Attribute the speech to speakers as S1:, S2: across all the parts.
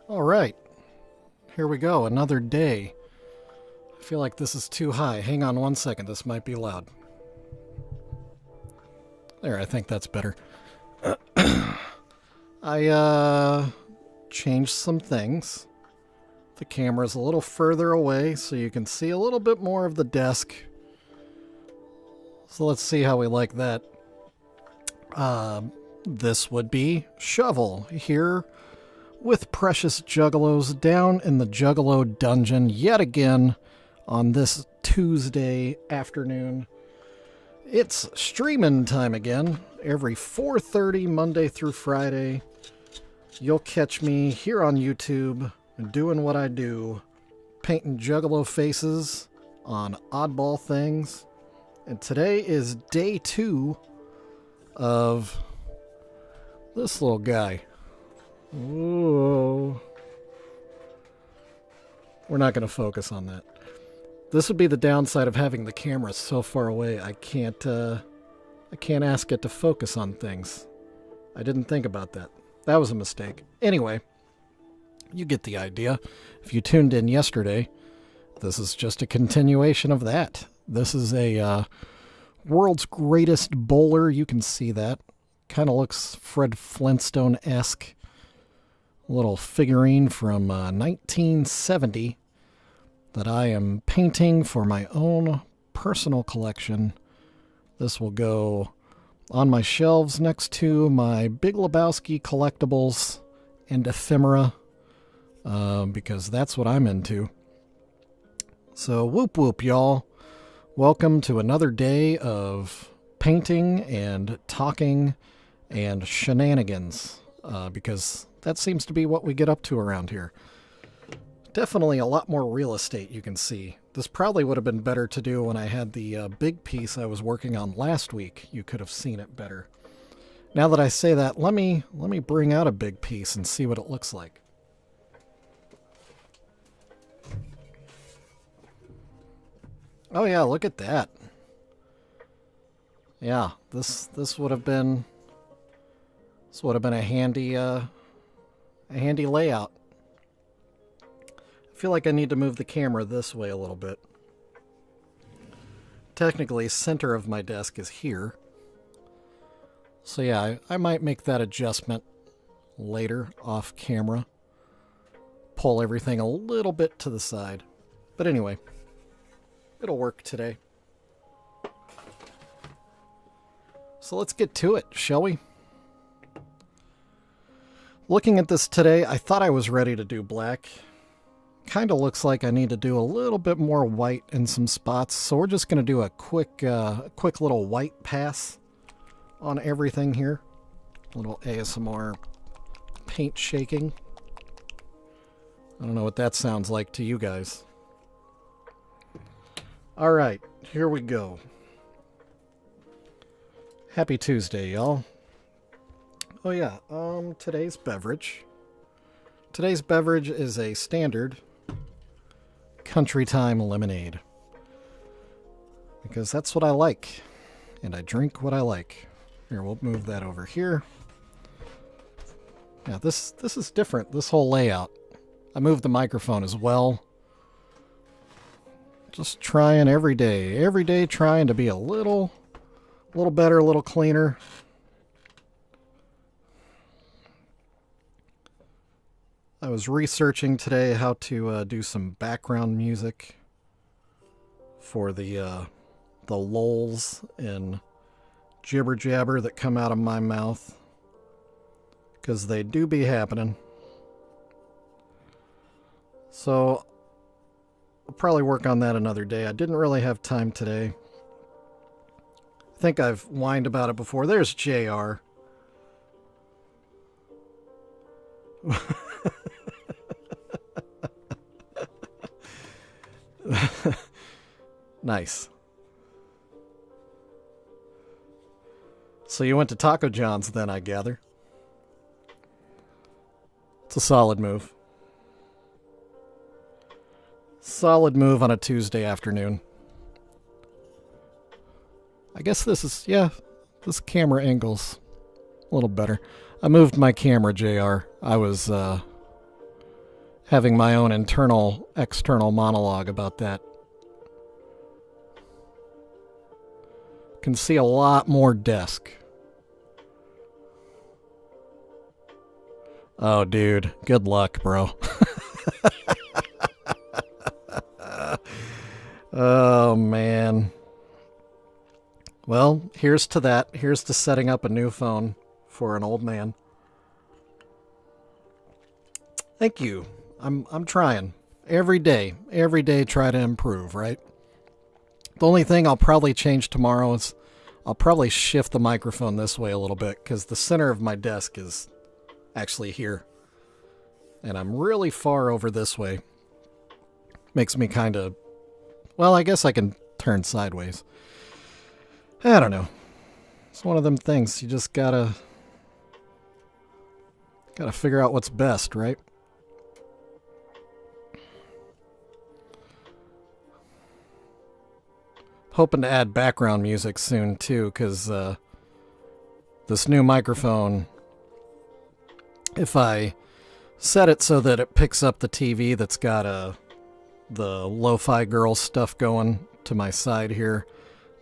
S1: All right, here we go. Another day. I feel like this is too high. Hang on one second. This might be loud. There, I think that's better. I changed some things. The camera's a little further away so you can see a little bit more of the desk. So let's see how we like that. This would be Shovel here with Precious Juggalos down in the Juggalo dungeon yet again on this Tuesday afternoon. It's streaming time again. Every 4:30 Monday through Friday, you'll catch me here on YouTube doing what I do, painting Juggalo faces on oddball things. And today is day 2 of this little guy. Whoa. We're not going to focus on that. This would be the downside of having the camera so far away. I can't ask it to focus on things. I didn't think about that. That was a mistake. Anyway, you get the idea. If you tuned in yesterday, this is just a continuation of that. This is a world's greatest bowler. You can see that. Kind of looks Fred Flintstone-esque. Little figurine from 1970 that I am painting for my own personal collection. This will go on my shelves next to my Big Lebowski collectibles and ephemera, because that's what I'm into. So whoop whoop, y'all. Welcome to another day of painting and talking and shenanigans, because that seems to be what we get up to around here. Definitely a lot more real estate you can see. This probably would have been better to do when I had the big piece I was working on last week. You could have seen it better. Now that I say that, let me bring out a big piece and see what it looks like. Oh yeah, look at that. Yeah, this would have been a handy layout. I feel like I need to move the camera this way a little bit. Technically, center of my desk is here. So yeah, I might make that adjustment later off camera. Pull everything a little bit to the side. But anyway, it'll work today. So let's get to it, shall we? Looking at this today, I thought I was ready to do black. Kind of looks like I need to do a little bit more white in some spots, so we're just going to do a quick little white pass on everything here. A little ASMR paint shaking. I don't know what that sounds like to you guys. All right, here we go. Happy Tuesday, y'all. Oh yeah, today's beverage. Today's beverage is a standard Country Time lemonade. Because that's what I like. And I drink what I like. Here, we'll move that over here. Yeah, this is different, this whole layout. I moved the microphone as well. Just trying every day trying to be a little better, a little cleaner. I was researching today how to do some background music for the lulls and jibber jabber that come out of my mouth, because they do be happening. So I'll probably work on that another day. I didn't really have time today. I think I've whined about it before. There's JR. Nice. So you went to Taco John's then, I gather. It's a solid move. Solid move on a Tuesday afternoon. I guess this is, yeah, this camera angle's a little better. I moved my camera, JR. I was having my own internal, external monologue about that. Can see a lot more desk. Oh, dude. Good luck, bro. Oh, man. Well, here's to that. Here's to setting up a new phone for an old man. Thank you. I'm trying. Every day try to improve, right? The only thing I'll probably change tomorrow is I'll probably shift the microphone this way a little bit because the center of my desk is actually here. And I'm really far over this way. Makes me kind of... Well, I guess I can turn sideways. I don't know. It's one of them things. You just gotta figure out what's best, right? Hoping to add background music soon too, because this new microphone, if I set it so that it picks up the TV that's got the lo-fi girl stuff going to my side here,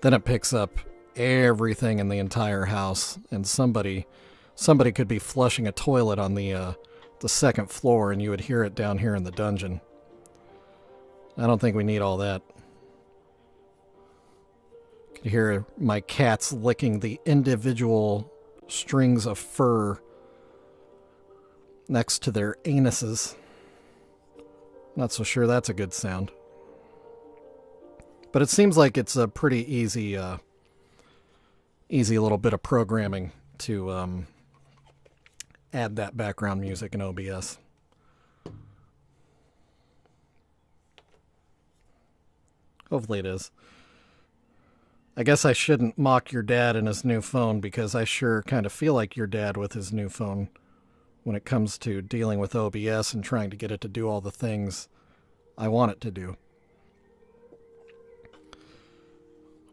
S1: then it picks up everything in the entire house, and somebody could be flushing a toilet on the second floor and you would hear it down here in the dungeon. I don't think we need all that. You could hear my cats licking the individual strings of fur next to their anuses. Not so sure that's a good sound. But it seems like it's a pretty easy little bit of programming to add that background music in OBS. Hopefully it is. I guess I shouldn't mock your dad and his new phone because I sure kind of feel like your dad with his new phone when it comes to dealing with OBS and trying to get it to do all the things I want it to do.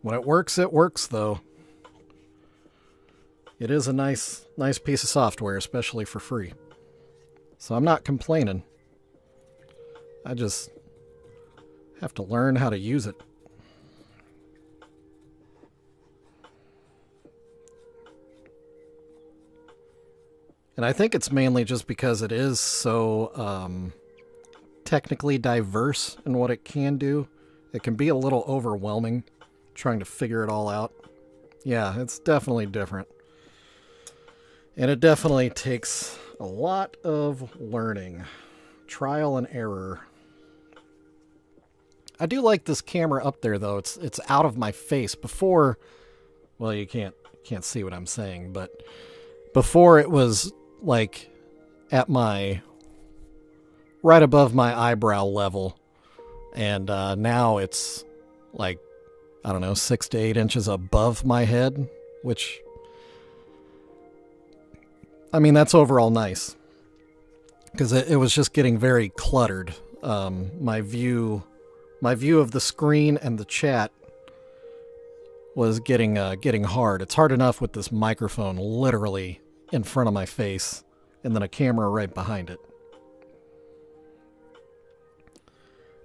S1: When it works though. It is a nice piece of software, especially for free. So I'm not complaining. I just have to learn how to use it. And I think it's mainly just because it is so technically diverse in what it can do. It can be a little overwhelming trying to figure it all out. Yeah, it's definitely different. And it definitely takes a lot of learning. Trial and error. I do like this camera up there though. It's out of my face. Before, well, you can't see what I'm saying, but before it was like at my right above my eyebrow level, and now it's like, I don't know, 6 to 8 inches above my head, which, I mean, that's overall nice because it was just getting very cluttered. My view of the screen and the chat was getting hard. It's hard enough with this microphone literally in front of my face and then a camera right behind it.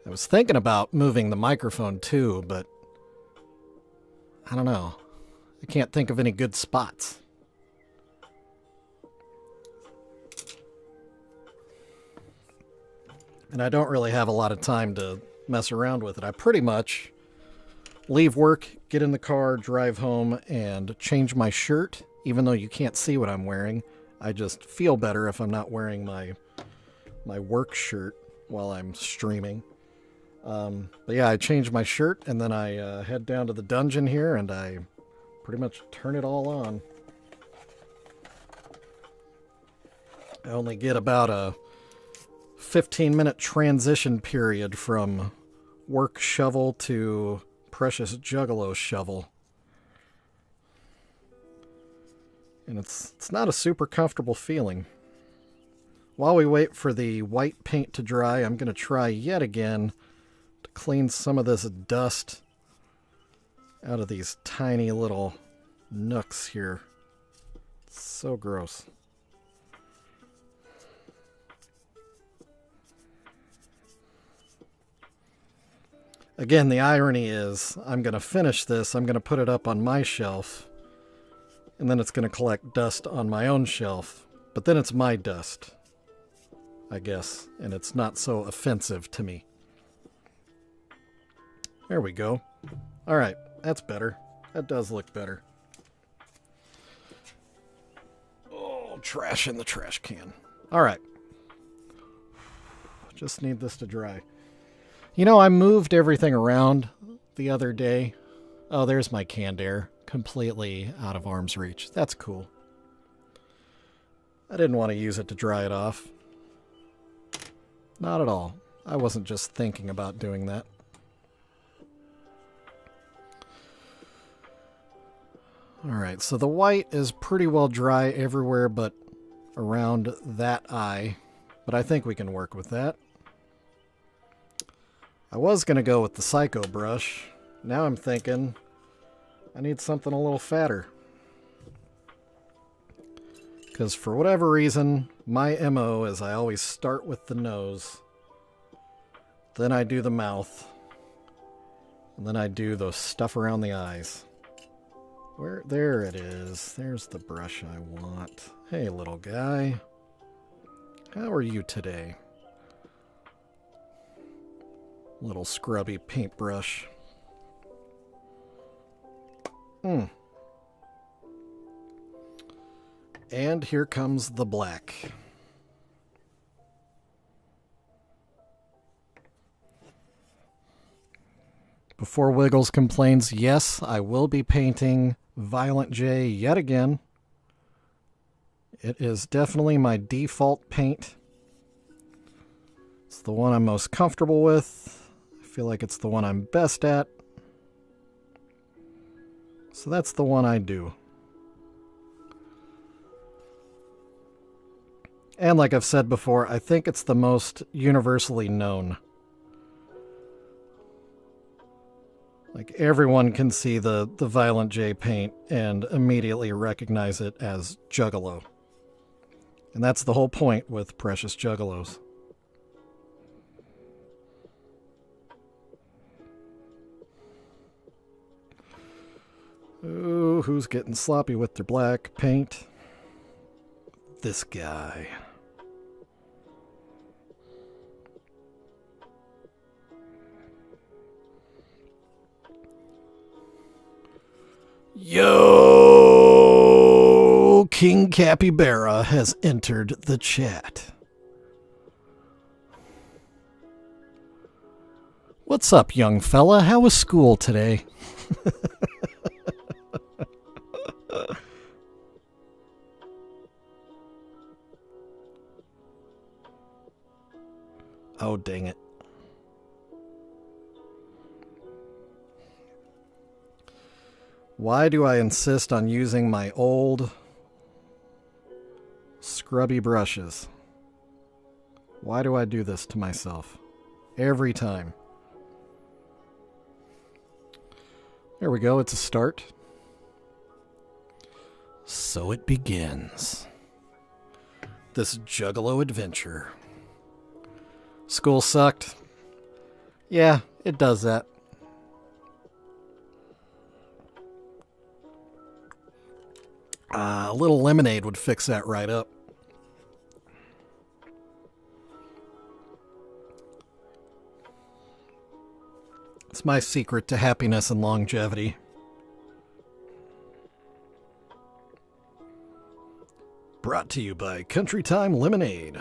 S1: I was thinking about moving the microphone too, but I don't know. I can't think of any good spots. And I don't really have a lot of time to mess around with it. I pretty much leave work, get in the car, drive home, and change my shirt. Even though you can't see what I'm wearing, I just feel better if I'm not wearing my work shirt while I'm streaming. But yeah, I change my shirt, and then I head down to the dungeon here, and I pretty much turn it all on. I only get about a 15-minute transition period from work shovel to precious Juggalo shovel. And it's not a super comfortable feeling. While we wait for the white paint to dry, I'm going to try yet again to clean some of this dust out of these tiny little nooks here. It's so gross. Again, the irony is I'm going to finish this, I'm going to put it up on my shelf, and then it's going to collect dust on my own shelf. But then it's my dust, I guess, and it's not so offensive to me. There we go. All right, that's better. That does look better. Oh, trash in the trash can. All right. Just need this to dry. You know, I moved everything around the other day. Oh, there's my canned air. Completely out of arm's reach. That's cool. I didn't want to use it to dry it off. Not at all. I wasn't just thinking about doing that. Alright, so the white is pretty well dry everywhere but around that eye. But I think we can work with that. I was going to go with the Psycho brush. Now I'm thinking I need something a little fatter. Because for whatever reason, my MO is I always start with the nose. Then I do the mouth. And then I do the stuff around the eyes. There it is. There's the brush I want. Hey, little guy. How are you today? Little scrubby paintbrush. And here comes the black. Before Wiggles complains, yes, I will be painting Violent J yet again. It is definitely my default paint. It's the one I'm most comfortable with. I feel like it's the one I'm best at. So that's the one I do. And like I've said before, I think it's the most universally known. Like everyone can see the Violent J paint and immediately recognize it as Juggalo. And that's the whole point with Precious Juggalos. Ooh, who's getting sloppy with their black paint? This guy. Yo! King Capybara has entered the chat. What's up, young fella? How was school today? Oh, dang it. Why do I insist on using my old scrubby brushes? Why do I do this to myself? Every time. There we go, it's a start. So it begins. This Juggalo adventure. School sucked. Yeah, it does that. A little lemonade would fix that right up. It's my secret to happiness and longevity. Brought to you by Country Time Lemonade.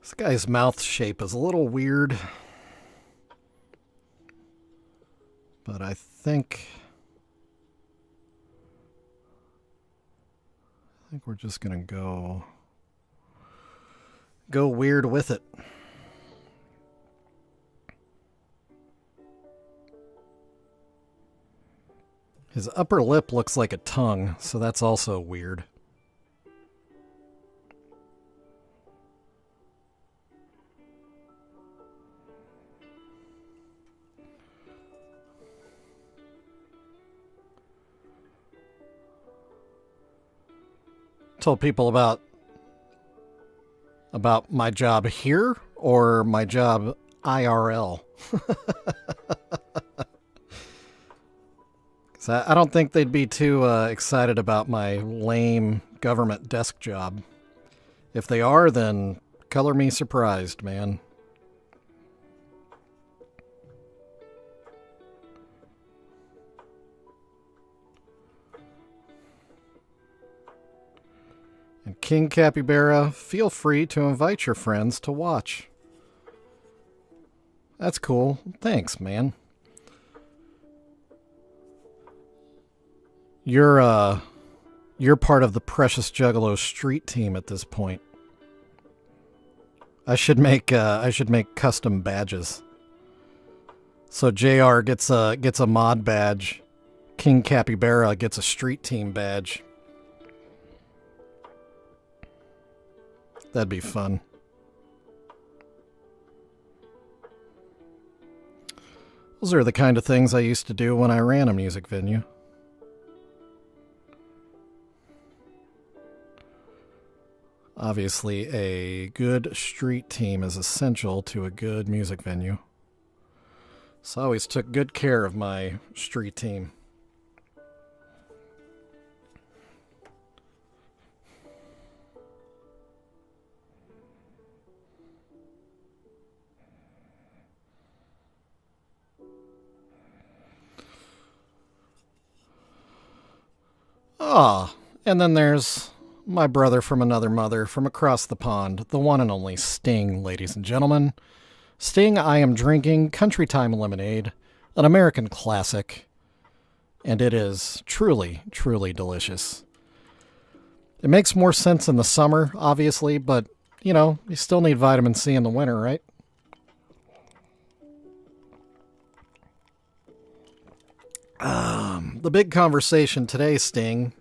S1: This guy's mouth shape is a little weird, but I think we're just gonna go weird with it. His upper lip looks like a tongue, so that's also weird. Told people about my job here or my job IRL. 'Cause I don't think they'd be too excited about my lame government desk job. If they are, then color me surprised, man. And King Capybara, feel free to invite your friends to watch. That's cool. Thanks, man. You're part of the Precious Juggalo street team at this point. I should make custom badges. So JR gets a mod badge. King Capybara gets a street team badge. That'd be fun. Those are the kind of things I used to do when I ran a music venue. Obviously, a good street team is essential to a good music venue. So I always took good care of my street team. Ah, and then there's my brother from another mother from across the pond, the one and only Sting, ladies and gentlemen. Sting, I am drinking Country Time Lemonade, an American classic, and it is truly, truly delicious. It makes more sense in the summer, obviously, but, you know, you still need vitamin C in the winter, right? The big conversation today, Sting,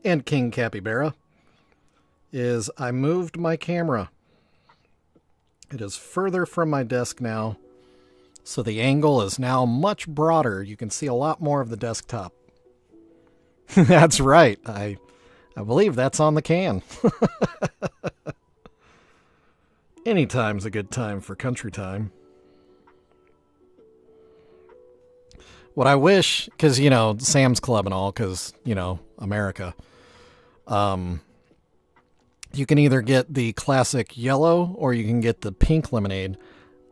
S1: and King Capybara, is I moved my camera. It is further from my desk now, so the angle is now much broader. You can see a lot more of the desktop. That's right. I believe that's on the can. Anytime's a good time for country time. What I wish, because, you know, Sam's Club and all, because, you know, America, you can either get the classic yellow or you can get the pink lemonade.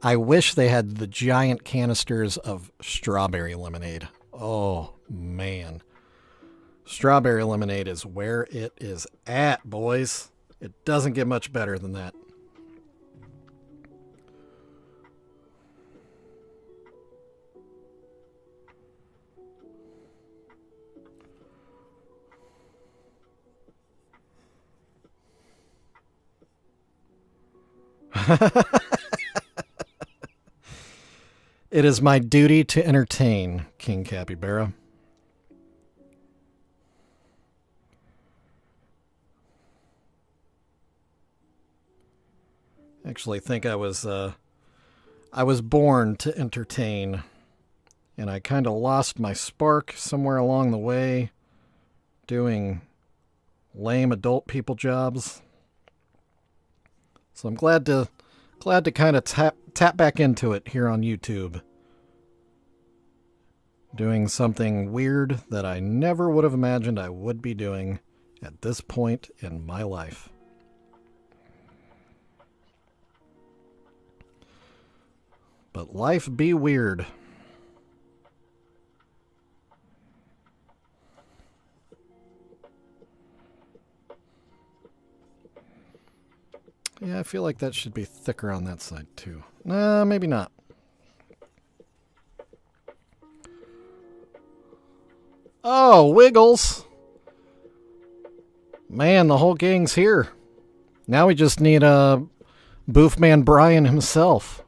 S1: I wish they had the giant canisters of strawberry lemonade. Oh, man. Strawberry lemonade is where it is at, boys. It doesn't get much better than that. It is my duty to entertain, King Capybara. Actually, think I was born to entertain, and I kind of lost my spark somewhere along the way, doing lame adult people jobs. So I'm glad to kind of tap back into it here on YouTube. Doing something weird that I never would have imagined I would be doing at this point in my life. But life be weird. Yeah, I feel like that should be thicker on that side too. Nah, maybe not. Oh, Wiggles! Man, the whole gang's here. Now we just need Boofman Brian himself.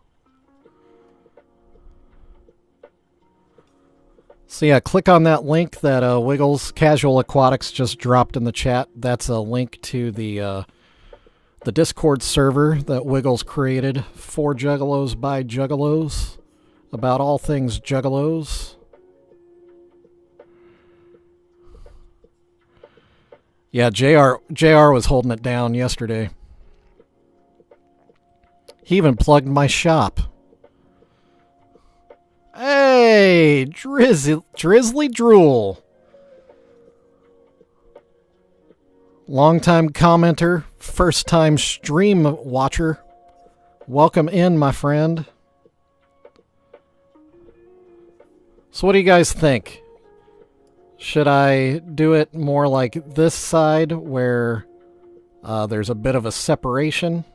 S1: So yeah, click on that link that Wiggles Casual Aquatics just dropped in the chat. That's a link to the Discord server that Wiggles created for Juggalos by Juggalos, about all things Juggalos. Yeah, JR was holding it down yesterday. He even plugged my shop. Hey, Drizzly Drool. Long-time commenter, first-time stream watcher. Welcome in, my friend. So what do you guys think? Should I do it more like this side where there's a bit of a separation?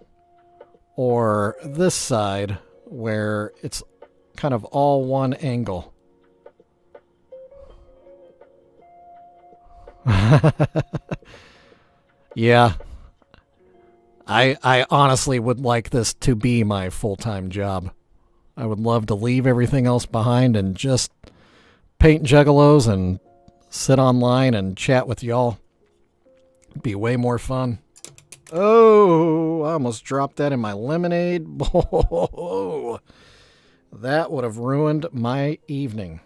S1: Or this side where it's kind of all one angle? Yeah. I honestly would like this to be my full-time job. I would love to leave everything else behind and just paint Juggalos and sit online and chat with y'all. It'd be way more fun. Oh, I almost dropped that in my lemonade. Oh, that would have ruined my evening.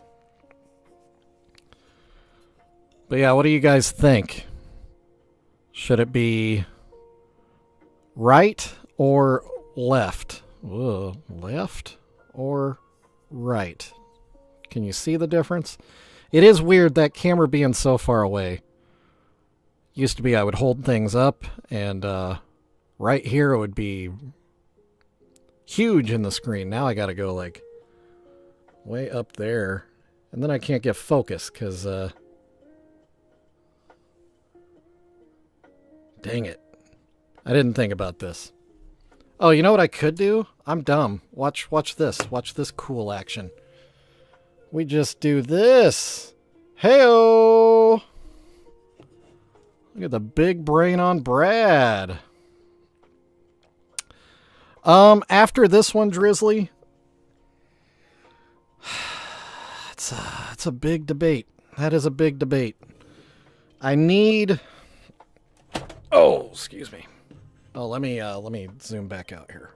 S1: But yeah, what do you guys think? Should it be right or left? Ugh, left or right? Can you see the difference? It is weird that camera being so far away. Used to be I would hold things up and right here it would be huge in the screen. Now I gotta go like way up there and then I can't get focus because dang it. I didn't think about this. Oh, you know what I could do? I'm dumb. Watch this. Watch this cool action. We just do this. Hey-o! Look at the big brain on Brad. After this one, Drizzly, it's a big debate. That is a big debate. I need. Oh, excuse me. Oh, let me zoom back out here.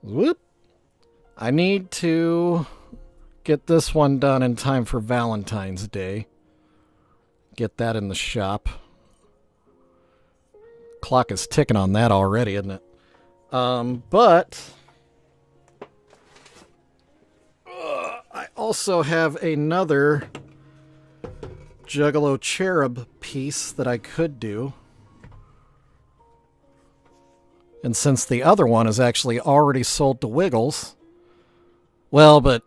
S1: Whoop. I need to get this one done in time for Valentine's Day. Get that in the shop. Clock is ticking on that already, isn't it? But I also have another Juggalo cherub piece that I could do. And since the other one is actually already sold to Wiggles, well, but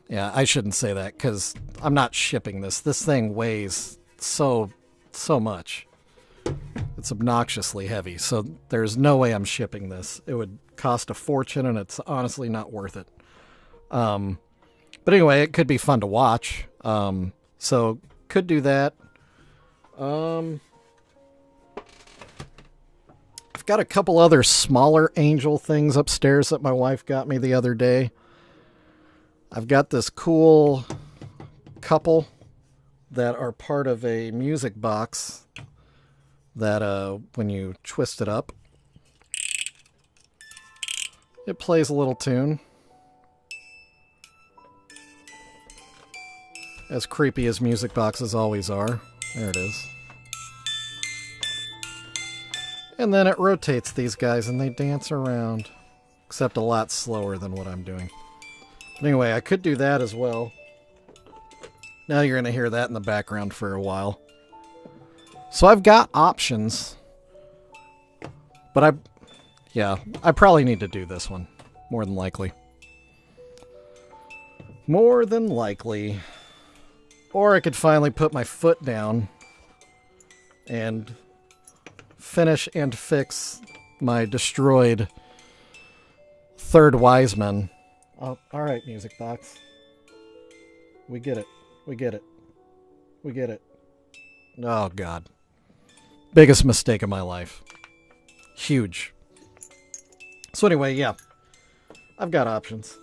S1: yeah, I shouldn't say that because I'm not shipping this. This thing weighs so much. It's obnoxiously heavy, so there's no way I'm shipping this. It would cost a fortune, and it's honestly not worth it. But anyway, it could be fun to watch. So could do that. I've got a couple other smaller angel things upstairs that my wife got me the other day. I've got this cool couple that are part of a music box that when you twist it up, it plays a little tune. As creepy as music boxes always are. There it is. And then it rotates these guys and they dance around. Except a lot slower than what I'm doing. But anyway, I could do that as well. Now you're going to hear that in the background for a while. So I've got options. But I probably need to do this one. More than likely. More than likely. Or I could finally put my foot down and finish and fix my destroyed third Wiseman. Oh, all right, music box. We get it. We get it. We get it. Oh, God. Biggest mistake of my life. Huge. So anyway, yeah. I've got options.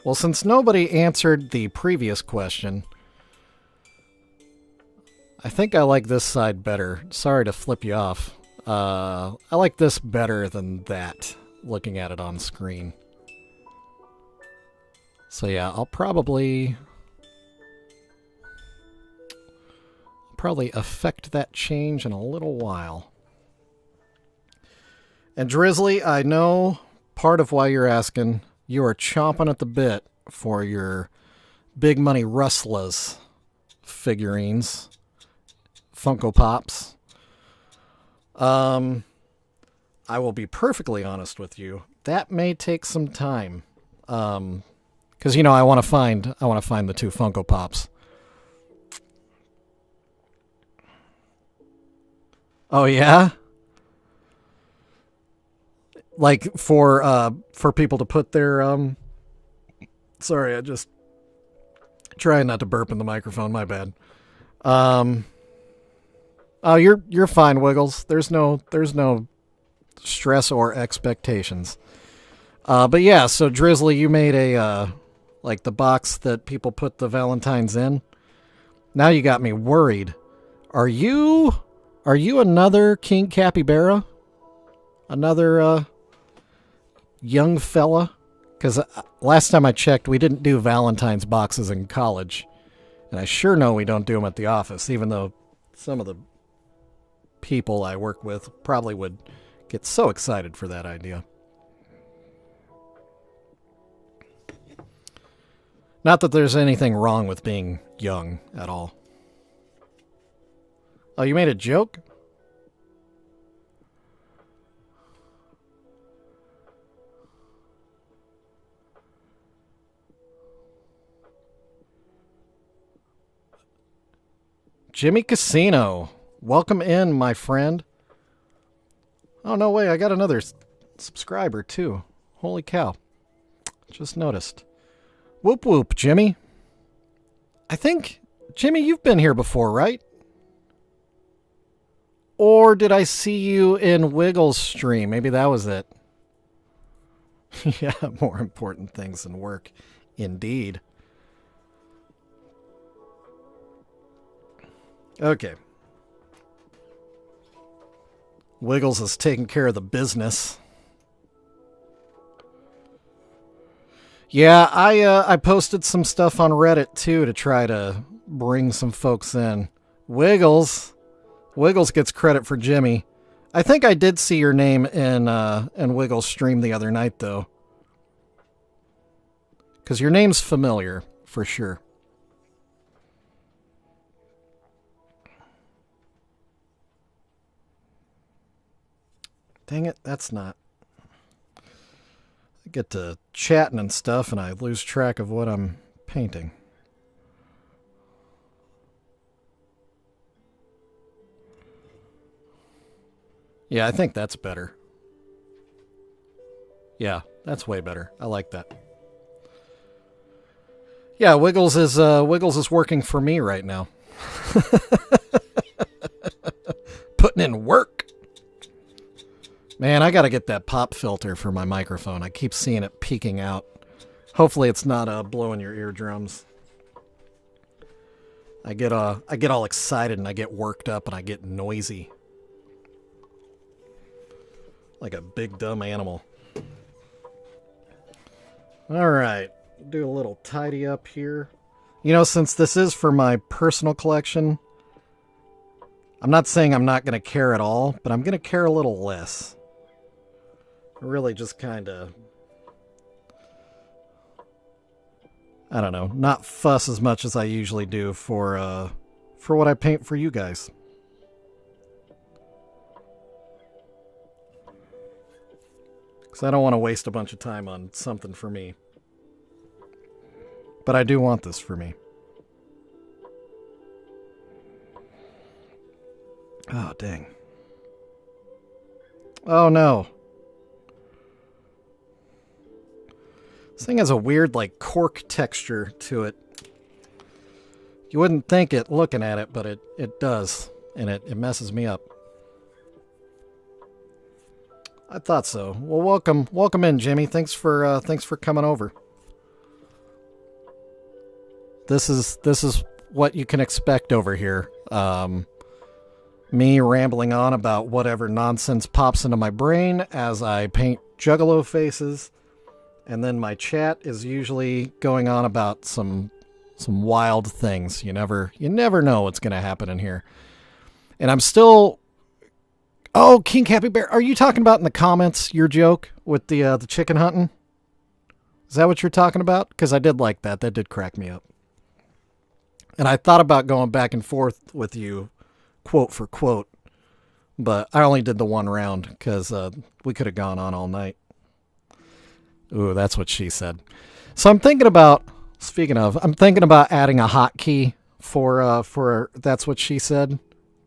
S1: Well, since nobody answered the previous question, I think I like this side better. Sorry to flip you off. I like this better than that, looking at it on screen. So yeah, I'll probably probably affect that change in a little while. And Drizzly, I know part of why you're asking, you are chomping at the bit for your big money rustlers figurines, Funko Pops. I will be perfectly honest with you. That may take some time. Because, I want to find the two Funko Pops. Oh, yeah? Like for people to put their sorry, I just trying not to burp in the microphone, my bad. Oh, you're fine, Wiggles. There's no stress or expectations. But yeah, so Drizzly, you made a like the box that people put the Valentines in. Now you got me worried. Are you another King Capybara? Another young fella? Because last time I checked, we didn't do Valentine's boxes in college. And I sure know we don't do them at the office, even though some of the people I work with probably would get so excited for that idea. Not that there's anything wrong with being young at all. Oh, you made a joke? Jimmy Casino, welcome in, my friend. Oh, no way, I got another subscriber, too. Holy cow. Just noticed. Whoop whoop, Jimmy. I think, Jimmy, you've been here before, right? Or did I see you in Wiggles' stream? Maybe that was it. Yeah, more important things than work. Indeed. Okay. Wiggles is taking care of the business. Yeah, I posted some stuff on Reddit too to try to bring some folks in. Wiggles gets credit for Jimmy. I think I did see your name in Wiggles' stream the other night though, because your name's familiar for sure. Dang it, that's not. I get to chatting and stuff and I lose track of what I'm painting. Yeah, I think that's better. Yeah, that's way better. I like that. Yeah, Wiggles is working for me right now. Putting in work. Man, I gotta get that pop filter for my microphone. I keep seeing it peeking out. Hopefully it's not blowing your eardrums. I get all excited and I get worked up and I get noisy. Like a big dumb animal. Alright. Do a little tidy up here. Since this is for my personal collection, I'm not saying I'm not going to care at all, but I'm going to care a little less. Really just kind of, I don't know, not fuss as much as I usually do for what I paint for you guys. Because I don't want to waste a bunch of time on something for me. But I do want this for me. Oh, dang. Oh, no. This thing has a weird, like, cork texture to it. You wouldn't think it looking at it, but it does. And it messes me up. I thought so. Well, welcome in, Jimmy. Thanks for coming over. This is what you can expect over here. Me rambling on about whatever nonsense pops into my brain as I paint Juggalo faces. And then my chat is usually going on about some some wild things. You never know what's going to happen in here. And I'm still... Oh, King Happy Bear, are you talking about in the comments your joke with the chicken hunting? Is that what you're talking about? Because I did like that. That did crack me up. And I thought about going back and forth with you, quote for quote, but I only did the one round because we could have gone on all night. Ooh, that's what she said. So I'm thinking about, I'm thinking about adding a hotkey for that's what she said,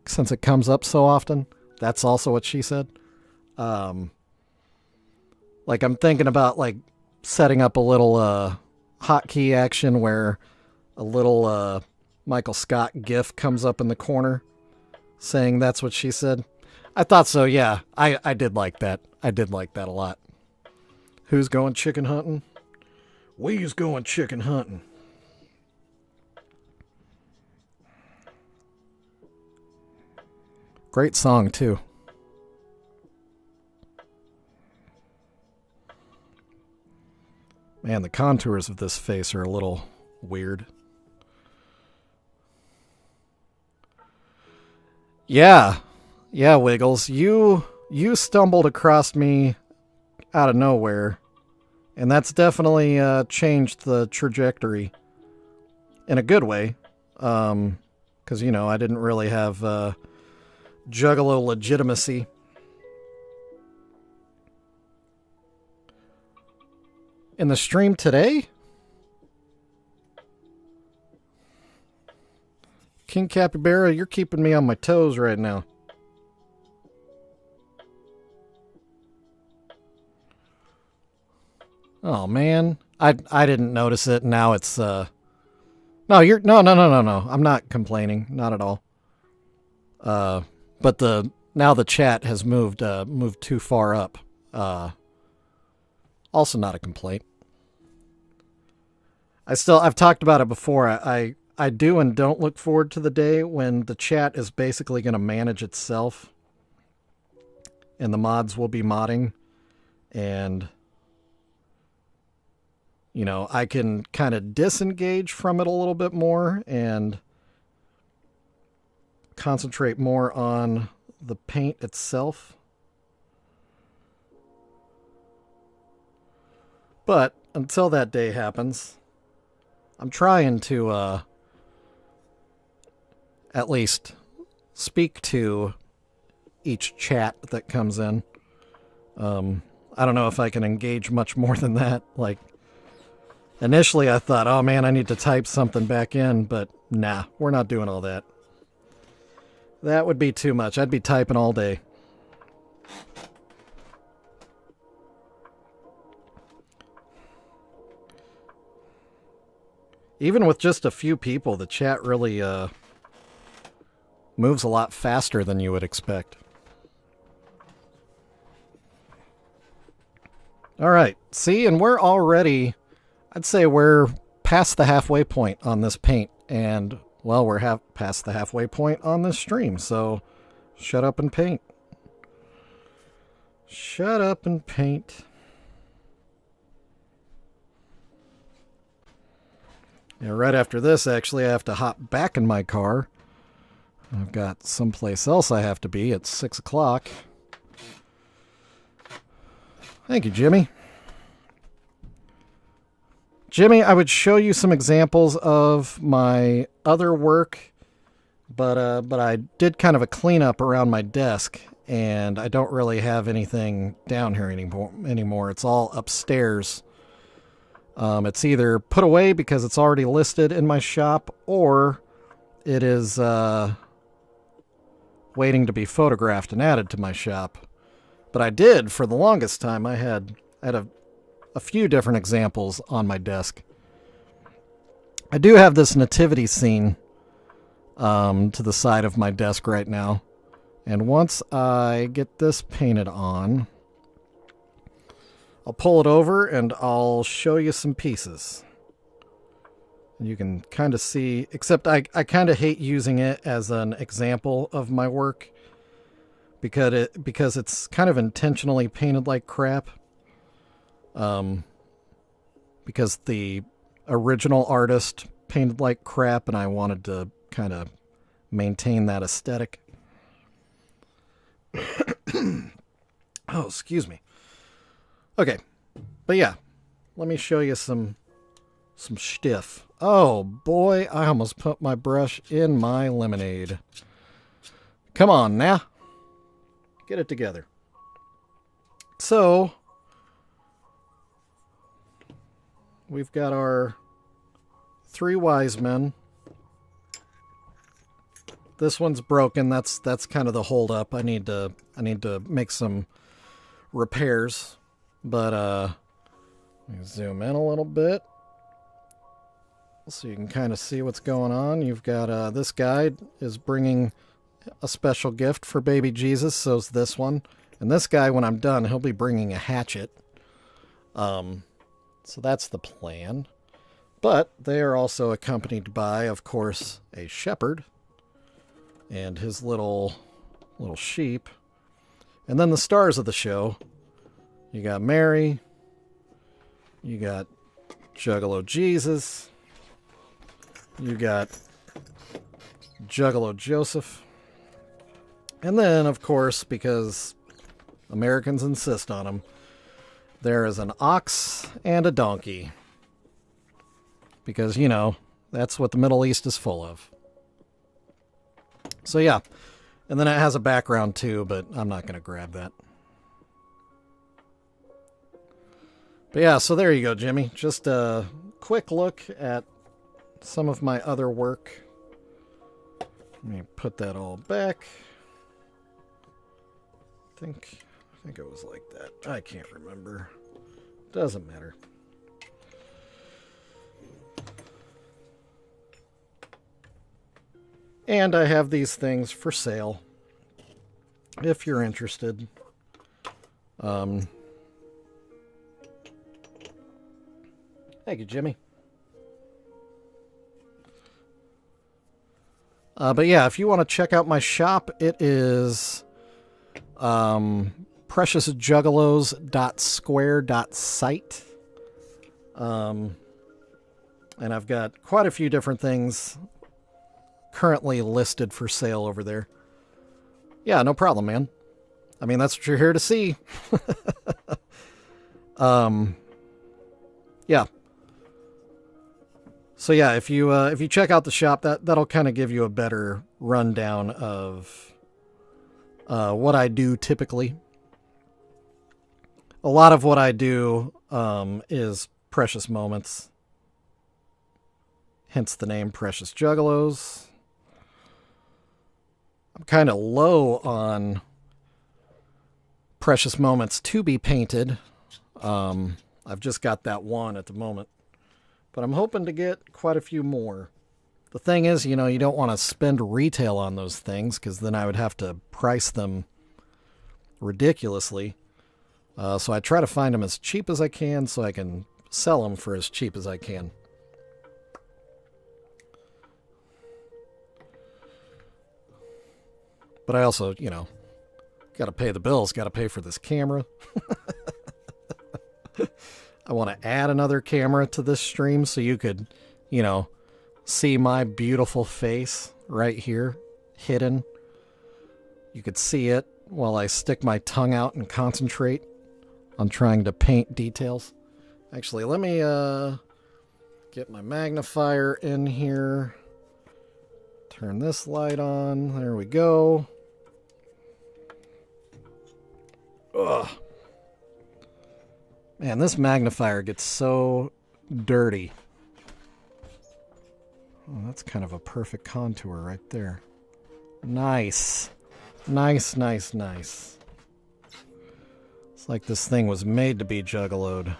S1: since it comes up so often. That's also what she said. Like I'm thinking about like setting up a little hotkey action where a little Michael Scott gif comes up in the corner saying that's what she said. I thought so, yeah. I did like that. I did like that a lot. Who's going chicken hunting? We's going chicken hunting. Great song, too. Man, the contours of this face are a little weird. Yeah, Wiggles. You stumbled across me out of nowhere, and that's definitely changed the trajectory in a good way. Because, I didn't really have Juggalo legitimacy. In the stream today? King Capybara, you're keeping me on my toes right now. Oh man, I didn't notice it. Now it's no. I'm not complaining, not at all. But now the chat has moved too far up. Also not a complaint. I've talked about it before. I do and don't look forward to the day when the chat is basically going to manage itself and the mods will be modding, and I can kind of disengage from it a little bit more and concentrate more on the paint itself. But until that day happens, I'm trying to at least speak to each chat that comes in. I don't know if I can engage much more than that. Like, initially I thought, oh man, I need to type something back in, but nah, we're not doing all that. That would be too much. I'd be typing all day. Even with just a few people, the chat really moves a lot faster than you would expect. All right. See, and we're already, I'd say we're past the halfway point on this paint. And, well, we're past the halfway point on this stream. So, shut up and paint. Shut up and paint. Yeah, right after this, actually, I have to hop back in my car. I've got someplace else I have to be at 6 o'clock. Thank you, Jimmy. Jimmy, I would show you some examples of my other work, but I did kind of a cleanup around my desk, and I don't really have anything down here anymore. It's all upstairs. It's either put away because it's already listed in my shop, or it is waiting to be photographed and added to my shop. But I did, for the longest time, I had a few different examples on my desk. I do have this nativity scene to the side of my desk right now. And once I get this painted on, I'll pull it over and I'll show you some pieces. You can kind of see, except I kind of hate using it as an example of my work because it's kind of intentionally painted like crap. Because the original artist painted like crap, and I wanted to kind of maintain that aesthetic. Oh, excuse me. Okay, but yeah, let me show you some stiff. Oh boy, I almost put my brush in my lemonade. Come on now, get it together. So we've got our 3 wise men. This one's broken. That's kind of the hold up. I need to make some repairs. But let me zoom in a little bit so you can kind of see what's going on. You've got this guy is bringing a special gift for baby Jesus. So's this one. And this guy, when I'm done, he'll be bringing a hatchet. So that's the plan. But they are also accompanied by, of course, a shepherd and his little sheep. And then the stars of the show. You got Mary. You got Juggalo Jesus. You got Juggalo Joseph. And then, of course, because Americans insist on them, there is an ox and a donkey. Because, you know, that's what the Middle East is full of. So, yeah. And then it has a background, too, but I'm not going to grab that. But, yeah, so there you go, Jimmy. Just a quick look at some of my other work. Let me put that all back. I think it was like that. I can't remember. Doesn't matter. And I have these things for sale, if you're interested. Thank you, Jimmy. But yeah, if you want to check out my shop, it is preciousjuggalos.square.site. And I've got quite a few different things currently listed for sale over there. Yeah, no problem, man. I mean, that's what you're here to see. Yeah. So yeah, if you check out the shop, that'll kind of give you a better rundown of what I do typically. A lot of what I do is precious moments. Hence the name Precious Juggalos. I'm kind of low on precious moments to be painted. I've just got that one at the moment. But I'm hoping to get quite a few more. The thing is, you know, you don't want to spend retail on those things because then I would have to price them ridiculously. So I try to find them as cheap as I can so I can sell them for as cheap as I can. But I also, you know, got to pay the bills, got to pay for this camera. I want to add another camera to this stream so you could, you know, see my beautiful face right here, hidden. You could see it while I stick my tongue out and concentrate on trying to paint details. Actually, let me get my magnifier in here. Turn this light on. There we go. Ugh. Man, this magnifier gets so dirty. Oh, that's kind of a perfect contour right there. Nice. Nice, nice, nice. It's like this thing was made to be juggaloed.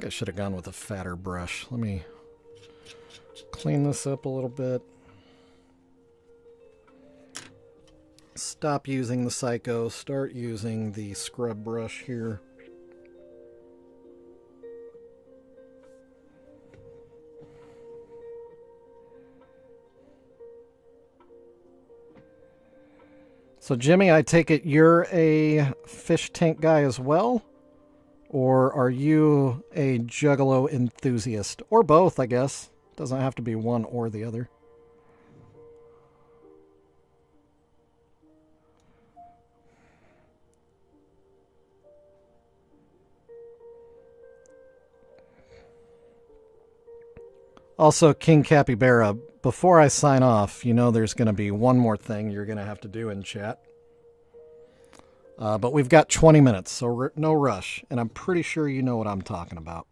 S1: I should have gone with a fatter brush. Let me clean this up a little bit. Stop using the Psycho. Start using the scrub brush here. So, Jimmy, I take it you're a fish tank guy as well? Or are you a Juggalo enthusiast? Or both, I guess. Doesn't have to be one or the other. Also, King Capybara, before I sign off, you know there's going to be one more thing you're going to have to do in chat. But we've got 20 minutes, so no rush. And I'm pretty sure you know what I'm talking about.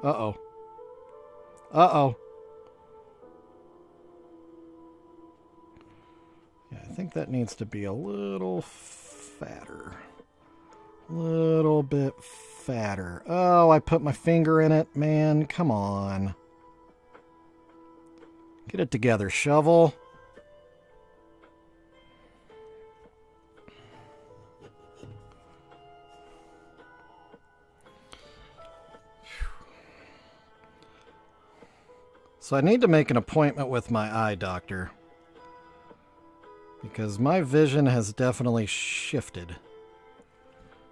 S1: Uh-oh. Uh-oh. Yeah, I think that needs to be a little fatter. A little bit fatter. Oh, I put my finger in it. Man, come on. Get it together, shovel. So I need to make an appointment with my eye doctor, because my vision has definitely shifted.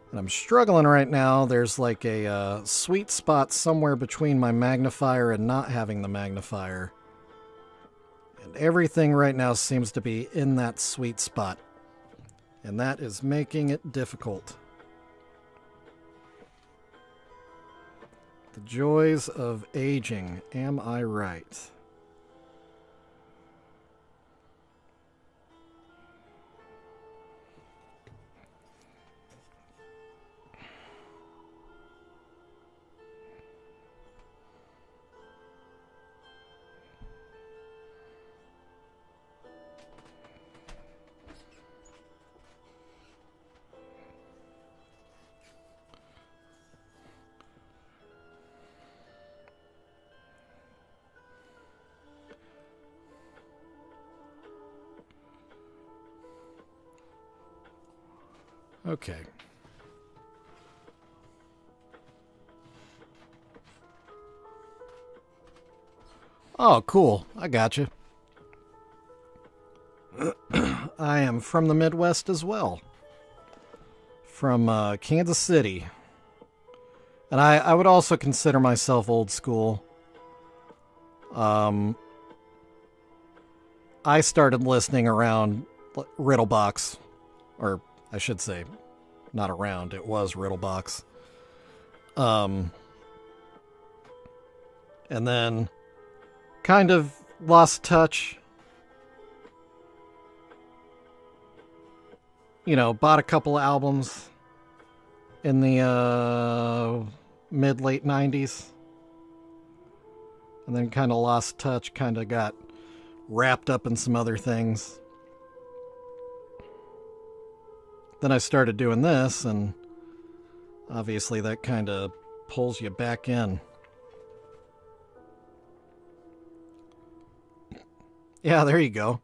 S1: And I'm struggling right now. There's like a sweet spot somewhere between my magnifier and not having the magnifier. And everything right now seems to be in that sweet spot. And that is making it difficult. The joys of aging, am I right? Okay. Oh, cool. I got you. I am from the Midwest as well. From Kansas City. And I would also consider myself old school. I started listening around Riddlebox. Or I should say, not around. It was Riddlebox. And then kind of lost touch. You know, bought a couple of albums in the mid-late 90s. And then kind of lost touch, kind of got wrapped up in some other things. Then I started doing this, and obviously that kind of pulls you back in. Yeah, there you go.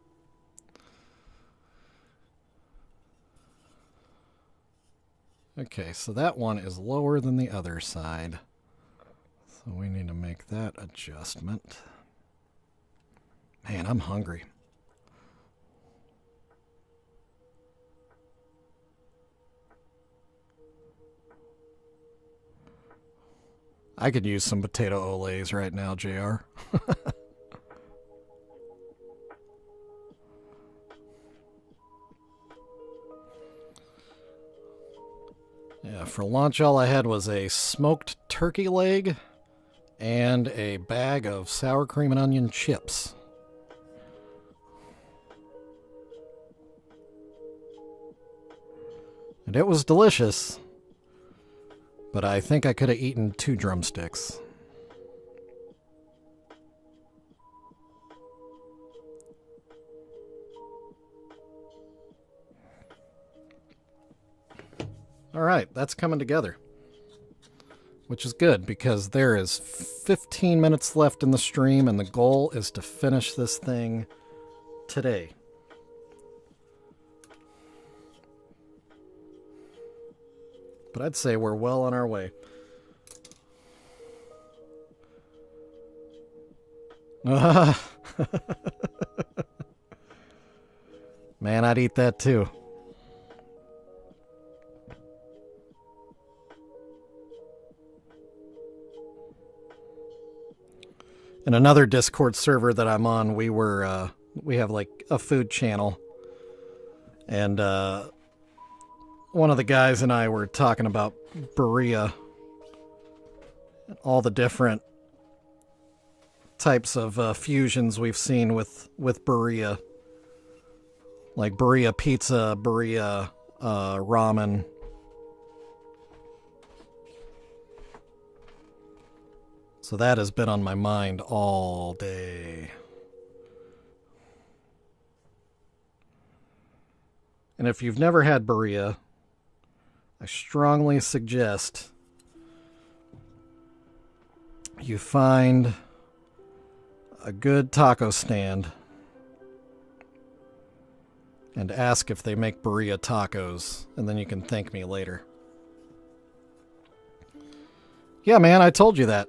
S1: Okay, so that one is lower than the other side. So we need to make that adjustment. Man, I'm hungry. I could use some potato olays right now, JR. Yeah, for lunch all I had was a smoked turkey leg and a bag of sour cream and onion chips. And it was delicious. But I think I could have eaten 2 drumsticks. All right, that's coming together. which is good because there is 15 minutes left in the stream and the goal is to finish this thing today. But I'd say we're well on our way. Man, I'd eat that too. In another Discord server that I'm on, we have like a food channel, and one of the guys and I were talking about burrito, all the different types of fusions we've seen with burrito, like burrito pizza, burrito ramen. So that has been on my mind all day. And if you've never had burrito, I strongly suggest you find a good taco stand and ask if they make burrito tacos, and then you can thank me later. Yeah, man, I told you that.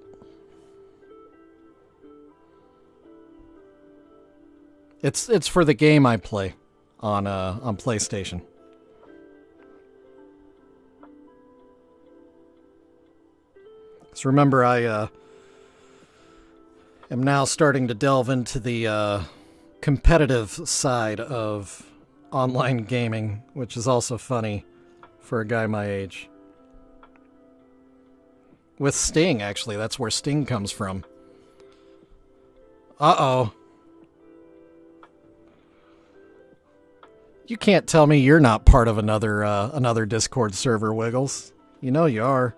S1: It's for the game I play on PlayStation. So remember, I am now starting to delve into the competitive side of online gaming, which is also funny for a guy my age. With Sting, actually. That's where Sting comes from. Uh-oh. You can't tell me you're not part of another Discord server, Wiggles. You know you are.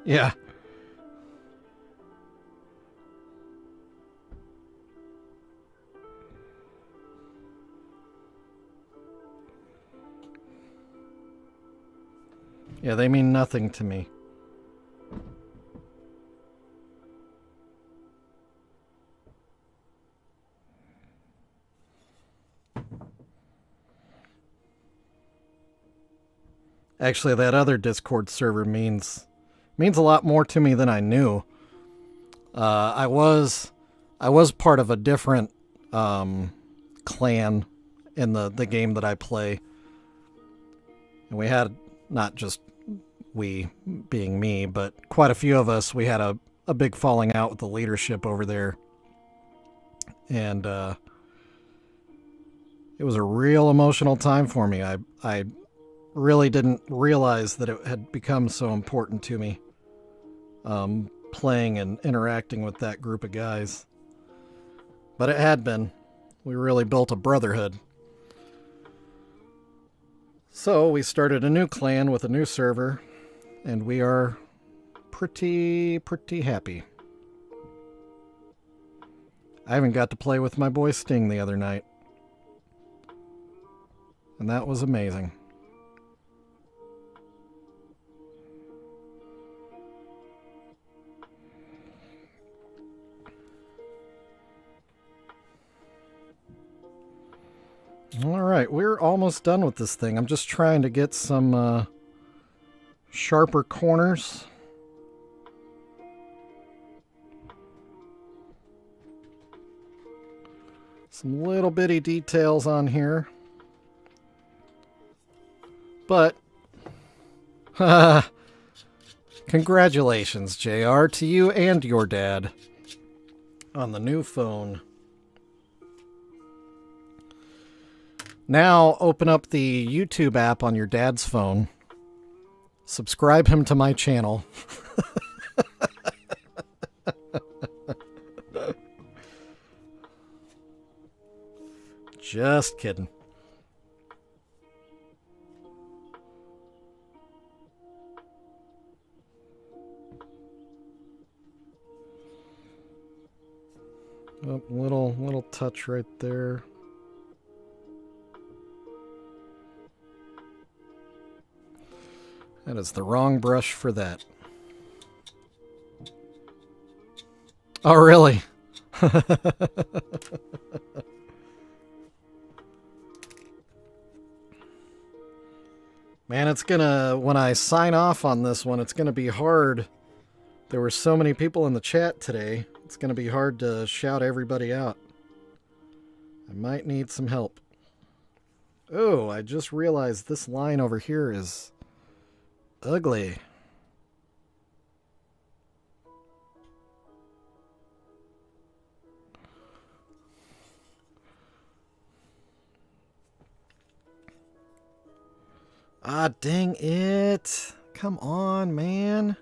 S1: Yeah. Yeah, they mean nothing to me. Actually, that other Discord server means a lot more to me than I knew. I was part of a different clan in the game that I play, and we had, not just we being me, but quite a few of us. We had a big falling out with the leadership over there, and it was a real emotional time for me. I really didn't realize that it had become so important to me. Playing and interacting with that group of guys. But it had been. We really built a brotherhood. So we started a new clan with a new server, and we are pretty happy. I even got to play with my boy Sting the other night, and that was amazing. Alright, we're almost done with this thing. I'm just trying to get some sharper corners. Some little bitty details on here. But, congratulations, JR, to you and your dad on the new phone. Now open up the YouTube app on your dad's phone Subscribe him to my channel. Just kidding. Oh, little touch right there. That is the wrong brush for that. Oh, really? Man, it's gonna, when I sign off on this one, it's gonna be hard. There were so many people in the chat today. It's gonna be hard to shout everybody out. I might need some help. Oh, I just realized this line over here is ugly. Ah, dang it. Come on, man.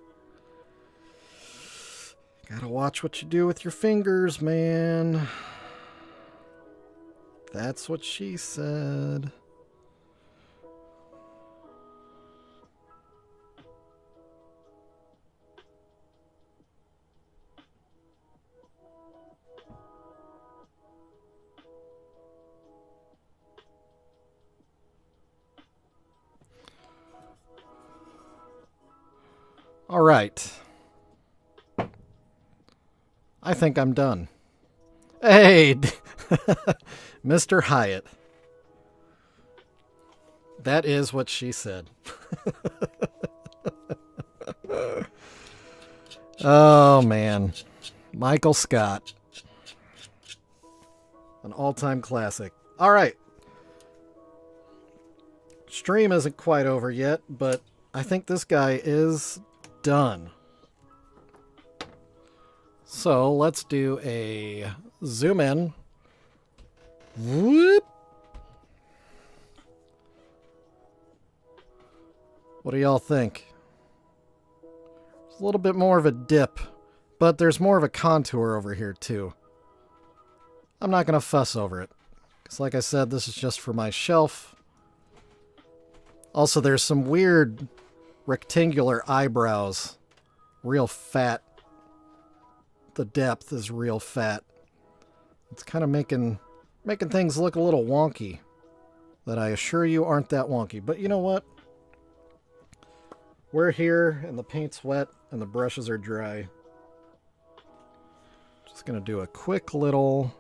S1: Gotta watch what you do with your fingers, man. That's what she said. All right. I think I'm done. Hey, Mr. Hyatt. That is what she said. Oh, man. Michael Scott. An all-time classic. All right. Stream isn't quite over yet, but I think this guy is done. So let's do a zoom in. Whoop. What do y'all think? It's a little bit more of a dip, but there's more of a contour over here too. I'm not going to fuss over it, because like I said, this is just for my shelf. Also, there's some weird rectangular eyebrows. Real fat. The depth is real fat. It's kind of making things look a little wonky. That I assure you aren't that wonky. But you know what? We're here, and the paint's wet, and the brushes are dry. Just going to do a quick little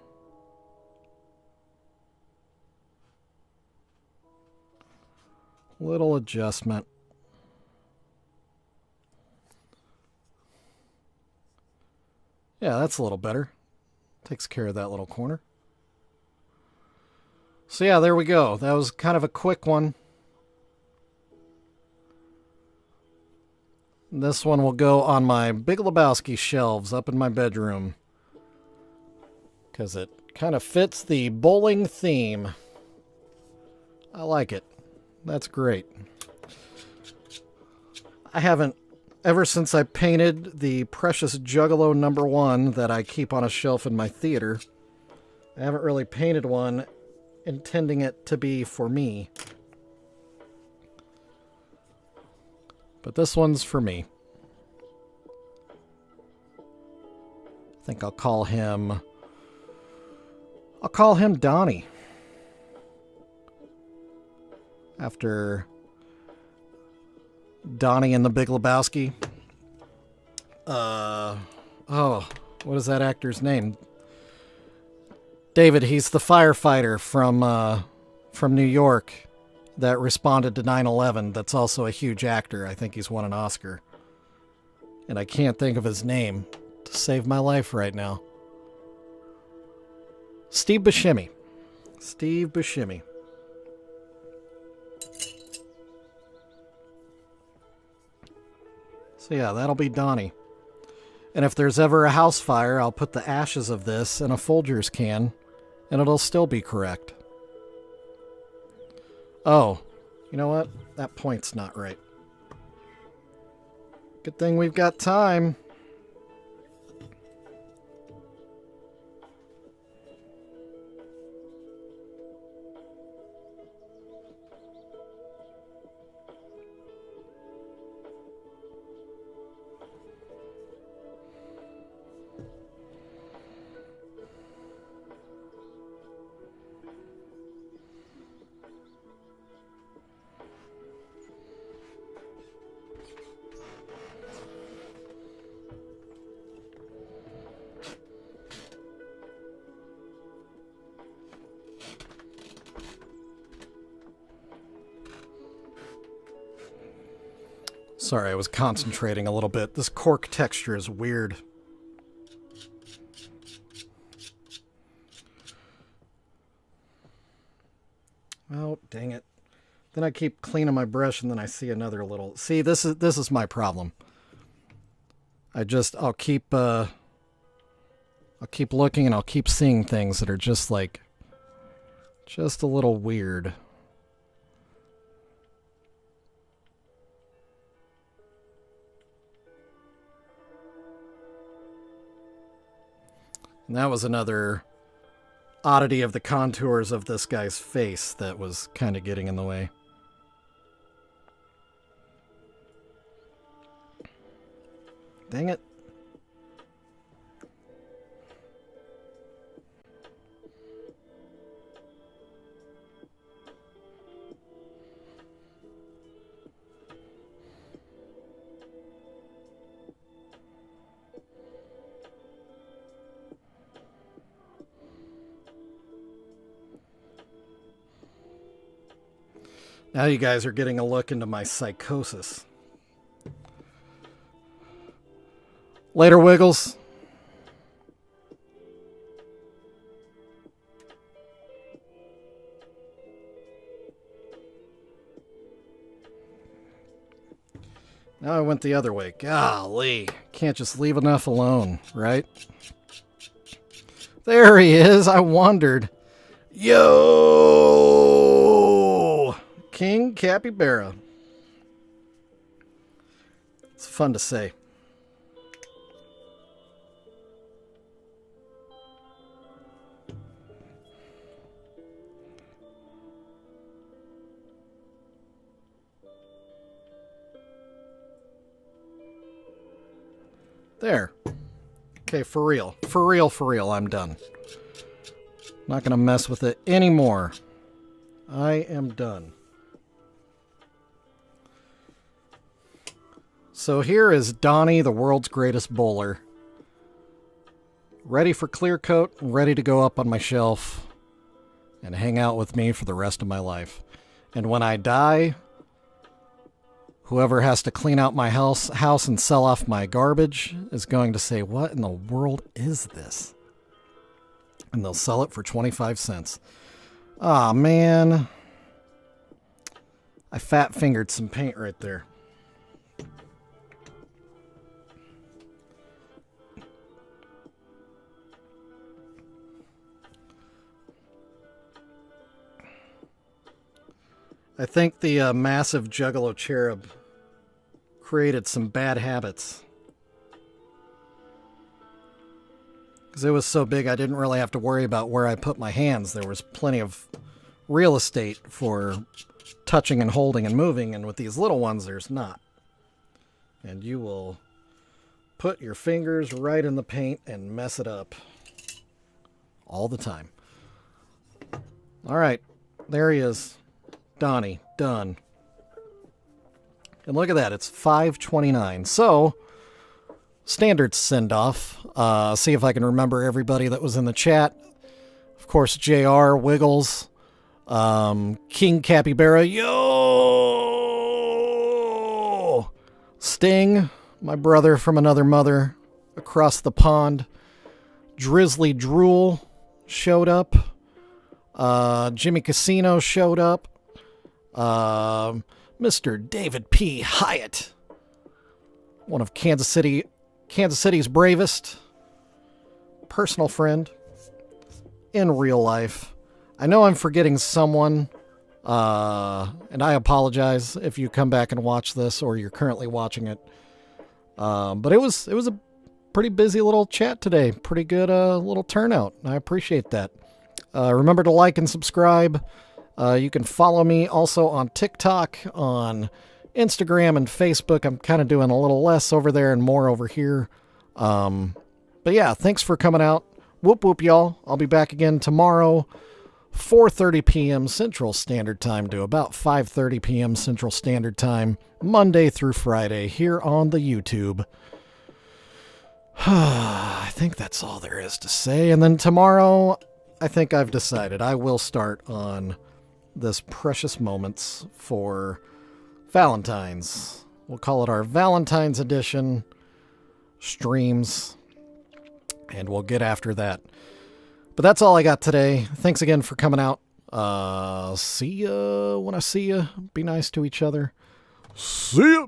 S1: adjustment. Yeah, that's a little better. Takes care of that little corner. So yeah, there we go. That was kind of a quick one. This one will go on my Big Lebowski shelves up in my bedroom, because it kind of fits the bowling theme. I like it. That's great. I haven't, ever since I painted the precious Juggalo #1 that I keep on a shelf in my theater, I haven't really painted one intending it to be for me. But this one's for me. I think I'll call him Donnie. After Donnie and the Big Lebowski. What is that actor's name? David, he's the firefighter from New York that responded to 9/11. That's also a huge actor. I think he's won an Oscar. And I can't think of his name to save my life right now. Steve Buscemi. Steve Buscemi. So yeah, that'll be Donnie. And if there's ever a house fire, I'll put the ashes of this in a Folgers can, and it'll still be correct. Oh, you know what? That point's not right. Good thing we've got time. Sorry, I was concentrating a little bit. This cork texture is weird. Oh, dang it. Then I keep cleaning my brush and then I see another little... See, this is my problem. I'll keep looking and I'll keep seeing things that are just like... just a little weird. And that was another oddity of the contours of this guy's face that was kind of getting in the way. Dang it. Now you guys are getting a look into my psychosis. Later, Wiggles. Now I went the other way. Golly. Can't just leave enough alone, right? There he is. I wondered. Yo! King Capybara. It's fun to say. There. Okay, for real. For real, I'm done. Not gonna mess with it anymore. I am done. So here is Donnie, the world's greatest bowler. Ready for clear coat, ready to go up on my shelf and hang out with me for the rest of my life. And when I die, whoever has to clean out my house and sell off my garbage is going to say, what in the world is this? And they'll sell it for 25 cents. Aw, man. I fat-fingered some paint right there. I think the massive Juggalo cherub created some bad habits. Because it was so big, I didn't really have to worry about where I put my hands. There was plenty of real estate for touching and holding and moving, and with these little ones, there's not. And you will put your fingers right in the paint and mess it up all the time. All right, there he is. Donnie, done. And look at that, it's 5:29. So, standard send-off. See if I can remember everybody that was in the chat. Of course, JR, Wiggles, King Capybara, yo! Sting, my brother from another mother, across the pond. Drizzly Drool showed up. Jimmy Casino showed up. Mr. David P. Hyatt, one of Kansas City's bravest, personal friend in real life. I know I'm forgetting someone, and I apologize if you come back and watch this or you're currently watching it. But it was a pretty busy little chat today. Pretty good little turnout. I appreciate that. Remember to like and subscribe. You can follow me also on TikTok, on Instagram, and Facebook. I'm kind of doing a little less over there and more over here. But yeah, thanks for coming out. Whoop whoop, y'all. I'll be back again tomorrow, 4:30 p.m. Central Standard Time to about 5:30 p.m. Central Standard Time, Monday through Friday, here on the YouTube. I think that's all there is to say. And then tomorrow, I think I've decided I will start on this Precious Moments for Valentine's. We'll call it our Valentine's edition streams, and we'll get after that. But that's all I got today. Thanks again for coming out. See ya when I see ya. Be nice to each other. See ya.